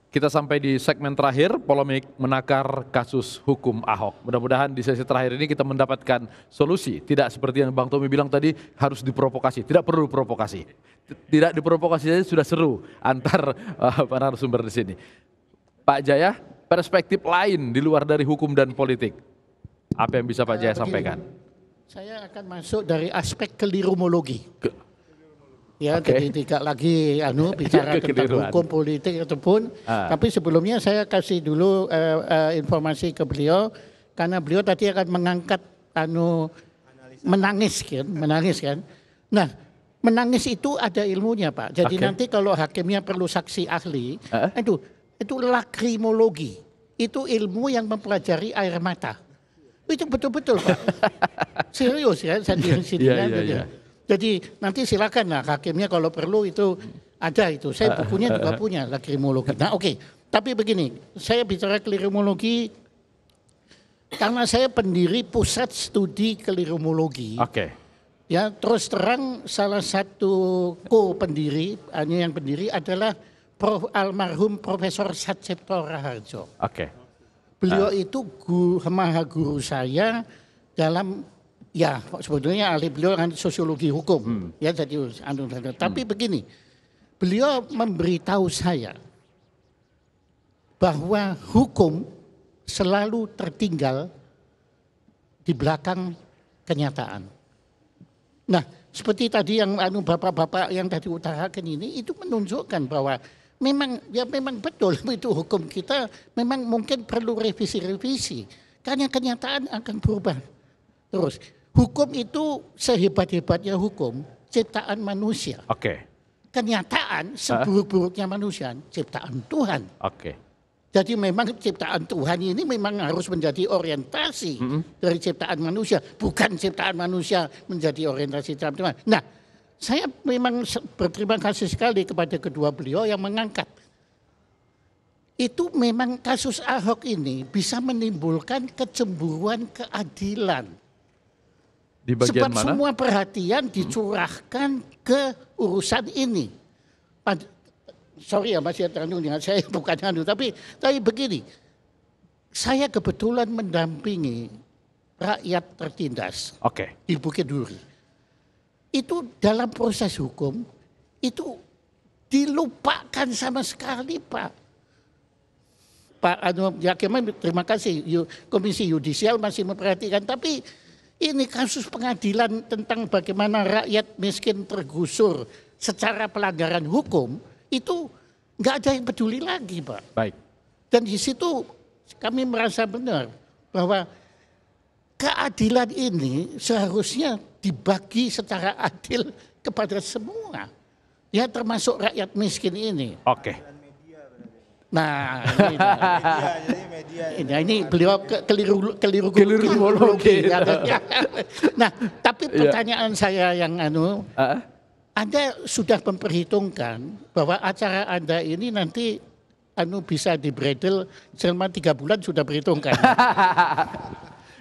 Kita sampai di segmen terakhir, polemik menakar kasus hukum Ahok. Mudah-mudahan di sesi terakhir ini kita mendapatkan solusi. Tidak seperti yang Bang Tommy bilang tadi, harus diprovokasi. Tidak perlu provokasi. Tidak diprovokasi saja sudah seru antar narasumber di sini. Pak Jaya, perspektif lain di luar dari hukum dan politik. Apa yang bisa Pak Jaya sampaikan? Saya akan masuk dari aspek kelirumologi. Ya, jadi tidak lagi bicara tentang hukum politik ataupun, tapi sebelumnya saya kasih dulu informasi ke beliau karena beliau tadi akan mengangkat menangis kan. Nah, menangis itu ada ilmunya, Pak. Jadi nanti kalau hakimnya perlu saksi ahli, itu lakrimologi. Itu ilmu yang mempelajari air mata. Itu betul-betul, Pak. Serius ya, saya di sini. Jadi nanti silakan lah hakimnya kalau perlu itu ada itu. Saya bukunya juga punya lakrimologi. Nah tapi begini, saya bicara kelirumologi karena saya pendiri pusat studi kelirumologi. Ya terus terang salah satu co-pendiri, yang pendiri adalah almarhum Profesor Satcipto Raharjo. Beliau itu maha guru saya dalam sebetulnya ahli beliau kan sosiologi hukum ya jadi tapi begini, beliau memberitahu saya bahwa hukum selalu tertinggal di belakang kenyataan. Nah, seperti tadi yang bapak-bapak yang tadi utarakan ini itu menunjukkan bahwa memang betul itu hukum kita memang mungkin perlu revisi karena kenyataan akan berubah terus. Hukum itu sehebat-hebatnya hukum ciptaan manusia. Kenyataan seburuk-buruknya manusia ciptaan Tuhan. Jadi memang ciptaan Tuhan ini memang harus menjadi orientasi dari ciptaan manusia, bukan ciptaan manusia menjadi orientasi ciptaan Tuhan. Nah, saya memang berterima kasih sekali kepada kedua beliau yang mengangkat. Itu memang kasus Ahok ini bisa menimbulkan kecemburuan keadilan. Sebab mana? Semua perhatian dicurahkan ke urusan ini. Sorry ya Mas, saya bukan tapi begini. Saya kebetulan mendampingi rakyat tertindas di Bukit Duri. Itu dalam proses hukum itu dilupakan sama sekali, Pak. Terima kasih. Komisi Yudisial masih memperhatikan, tapi ini kasus pengadilan tentang bagaimana rakyat miskin tergusur secara pelanggaran hukum itu nggak ada yang peduli lagi, Pak. Dan di situ kami merasa benar bahwa keadilan ini seharusnya dibagi secara adil kepada semua, ya termasuk rakyat miskin ini. Nah, ini beliau kelirumologi. Nah, tapi pertanyaan saya yang Anda sudah memperhitungkan bahwa acara Anda ini nanti bisa dibredel selama 3 bulan sudah perhitungkan.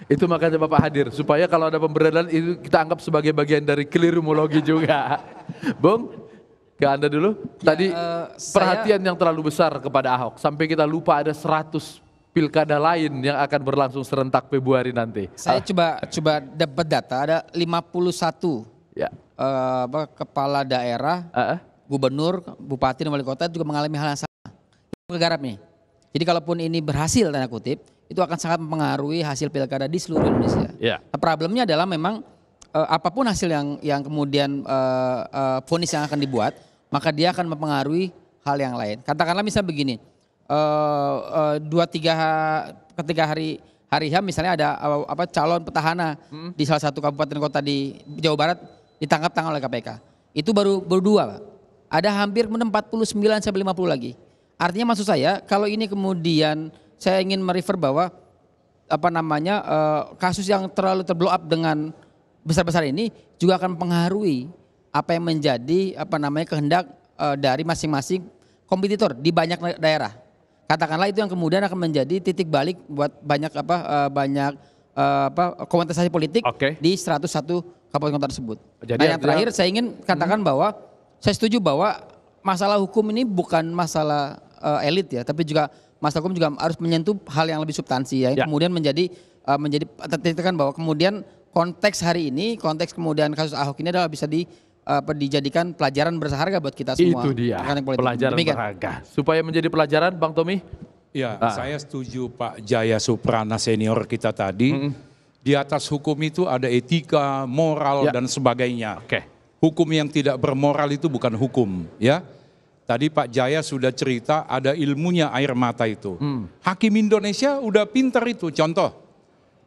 Itu makanya Bapak hadir supaya kalau ada pemberedalan itu kita anggap sebagai bagian dari kelirumologi juga. Bung, ke Anda dulu. Tadi perhatian yang terlalu besar kepada Ahok sampai kita lupa ada 100 pilkada lain yang akan berlangsung serentak Februari nanti. Saya coba dapat data ada 51 kepala daerah, gubernur, bupati dan wali kota juga mengalami hal yang sama. Itu kegarap nih. Jadi kalaupun ini berhasil tanda kutip, itu akan sangat mempengaruhi hasil pilkada di seluruh Indonesia. Nah, problemnya adalah memang apapun hasil yang kemudian vonis yang akan dibuat, maka dia akan mempengaruhi hal yang lain. Katakanlah misalnya begini, ketika hari H misalnya ada calon petahana di salah satu kabupaten kota di Jawa Barat ditangkap tangan oleh KPK. Itu baru 2, Pak. Ada hampir 49 sampai 50 lagi. Artinya maksud saya kalau ini kemudian saya ingin merefer bahwa kasus yang terlalu terblow up dengan besar-besar ini juga akan mempengaruhi apa yang menjadi kehendak dari masing-masing kompetitor di banyak daerah. Katakanlah itu yang kemudian akan menjadi titik balik buat banyak kontestasi politik di 101 kabupaten kota tersebut. Jadi yang terakhir saya ingin katakan bahwa saya setuju bahwa masalah hukum ini bukan masalah elit ya, tapi juga masyarakat hukum juga harus menyentuh hal yang lebih substansi ya. Kemudian menjadi kan bahwa kemudian konteks hari ini, konteks kemudian kasus Ahok ini adalah bisa dijadikan pelajaran berharga buat kita semua. Itu dia, pelajaran berharga. Supaya menjadi pelajaran, Bang Tommy? Ya, saya setuju Pak Jaya Suprana senior kita tadi. Di atas hukum itu ada etika, moral dan sebagainya. Hukum yang tidak bermoral itu bukan hukum, ya. Tadi Pak Jaya sudah cerita ada ilmunya air mata itu. Hakim Indonesia udah pintar itu. Contoh,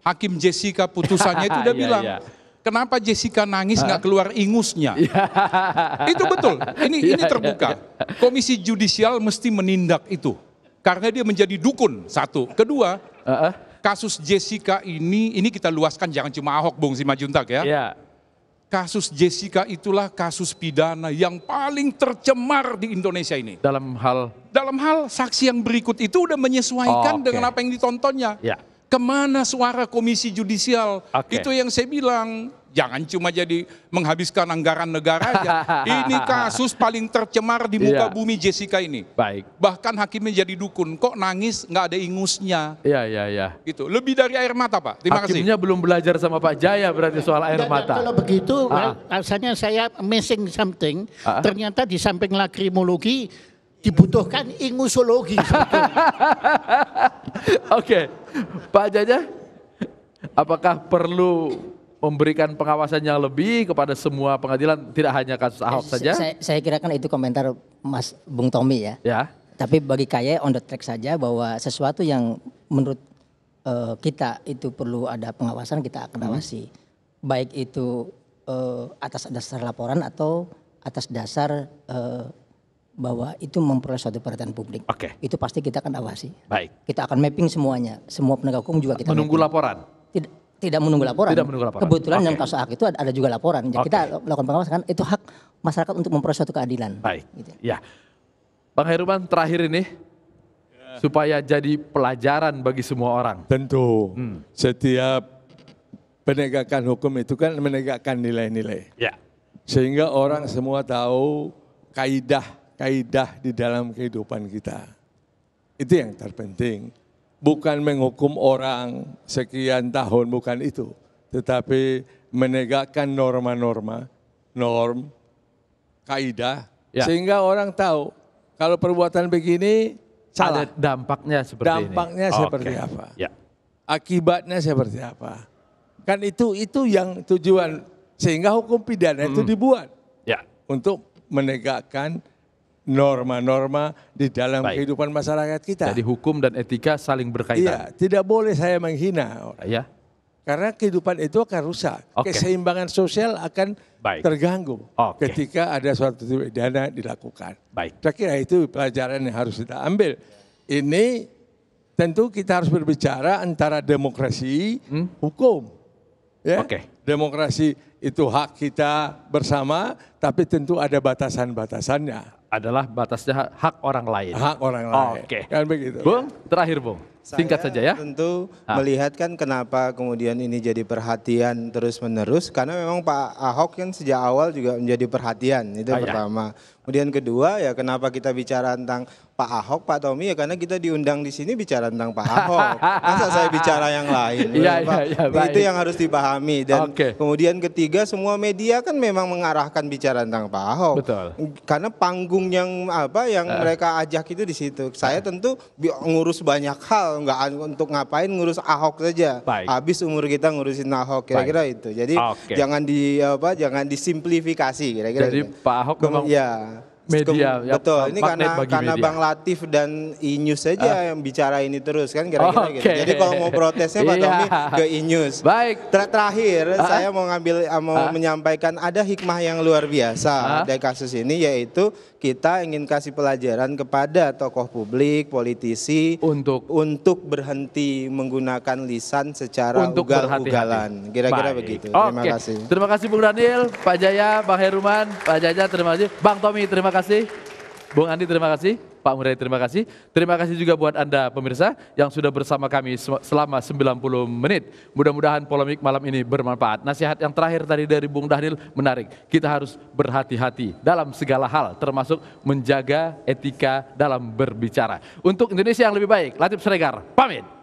Hakim Jessica putusannya itu udah bilang, kenapa Jessica nangis nggak keluar ingusnya? Itu betul. Ini terbuka. Komisi Judisial mesti menindak itu. Karena dia menjadi dukun, satu. Kedua, kasus Jessica ini kita luaskan, jangan cuma Ahok, Bung Simajuntak ya. Kasus Jessica itulah kasus pidana yang paling tercemar di Indonesia ini. Dalam hal saksi yang berikut itu udah menyesuaikan dengan apa yang ditontonnya. Kemana suara Komisi Judisial? Itu yang saya bilang. Jangan cuma jadi menghabiskan anggaran negara aja. Ini kasus paling tercemar di muka bumi Jessica ini. Bahkan hakimnya jadi dukun. Kok nangis nggak ada ingusnya? Gitu. Lebih dari air mata, Pak. Terima kasih. Hakimnya belum belajar sama Pak Jaya berarti soal air mata. Kalau begitu, rasanya saya missing something. Ternyata di samping lakrimologi dibutuhkan ingusologi. Oke, Pak Jaja, apakah perlu memberikan pengawasan yang lebih kepada semua pengadilan, tidak hanya kasus Ahok saja? Saya kira kan itu komentar Mas Bung Tommy ya. Tapi bagi KAI on the track saja bahwa sesuatu yang menurut kita itu perlu ada pengawasan, kita akan awasi. Baik itu atas dasar laporan atau atas dasar bahwa itu memperoleh suatu perhatian publik. Itu pasti kita akan awasi. Kita akan mapping semuanya. Semua penegak hukum juga kita menunggu laporan? Tidak menunggu laporan. Kebetulan dalam kasus Ahok itu ada juga laporan. Jadi kita lakukan pengawasan, kan itu hak masyarakat untuk memperoleh suatu keadilan. Gitu. Bang Hairunman, terakhir ini supaya jadi pelajaran bagi semua orang. Tentu. Setiap penegakan hukum itu kan menegakkan nilai-nilai. Sehingga orang semua tahu kaidah di dalam kehidupan kita. Itu yang terpenting. Bukan menghukum orang sekian tahun, bukan itu. Tetapi menegakkan norma-norma, kaidah, sehingga orang tahu kalau perbuatan begini salah. Ada dampaknya seperti ini. Dampaknya seperti apa. Akibatnya seperti apa. Kan itu yang tujuan, sehingga hukum pidana itu dibuat. Untuk menegakkan norma-norma di dalam kehidupan masyarakat kita. Jadi hukum dan etika saling berkaitan. Tidak boleh saya menghina orang. Karena kehidupan itu akan rusak. Keseimbangan sosial akan terganggu ketika ada suatu pidana dilakukan. Saya kira itu pelajaran yang harus kita ambil. Ini tentu kita harus berbicara antara demokrasi, hukum. Demokrasi itu hak kita bersama, tapi tentu ada batasan-batasannya. Adalah batasnya hak orang lain. Hak orang lain. Kan begitu. Bung, terakhir Bung. Singkat saja ya. Tentu melihat kan kenapa kemudian ini jadi perhatian terus-menerus. Karena memang Pak Ahok kan sejak awal juga menjadi perhatian. Itu pertama. Kemudian kedua ya kenapa kita bicara tentang Pak Ahok, Pak Tommy ya karena kita diundang di sini bicara tentang Pak Ahok. Masa saya bicara yang lain? Itu yang harus dipahami. Dan kemudian ketiga semua media kan memang mengarahkan bicara tentang Pak Ahok. Karena panggung yang mereka ajak itu di situ. Saya tentu ngurus banyak hal, nggak untuk ngapain ngurus Ahok saja. Habis umur kita ngurusin Ahok, kira-kira itu. Jadi jangan disimplifikasi kira-kira. Jadi gitu. Pak Ahok memang media. Betul, ini karena Bang Latif dan I-News saja yang bicara ini terus kan kira-kira gitu. Jadi kalau mau protesnya Pak Tommy ke I-News. Terakhir saya mau menyampaikan ada hikmah yang luar biasa dari kasus ini, yaitu kita ingin kasih pelajaran kepada tokoh publik, politisi untuk berhenti menggunakan lisan secara ugal-ugalan. Kira-kira begitu. Terima kasih. Terima kasih Bung Daniel, Pak Jaya, Bang Hairunman, Pak Jaja, terima kasih. Bang Tommy, terima kasih. Bung Andi, terima kasih. Pak Murai terima kasih. Terima kasih juga buat Anda pemirsa yang sudah bersama kami selama 90 menit. Mudah-mudahan polemik malam ini bermanfaat. Nasihat yang terakhir tadi dari Bung Dhanil menarik. Kita harus berhati-hati dalam segala hal, termasuk menjaga etika dalam berbicara. Untuk Indonesia yang lebih baik, Latif Siregar pamit.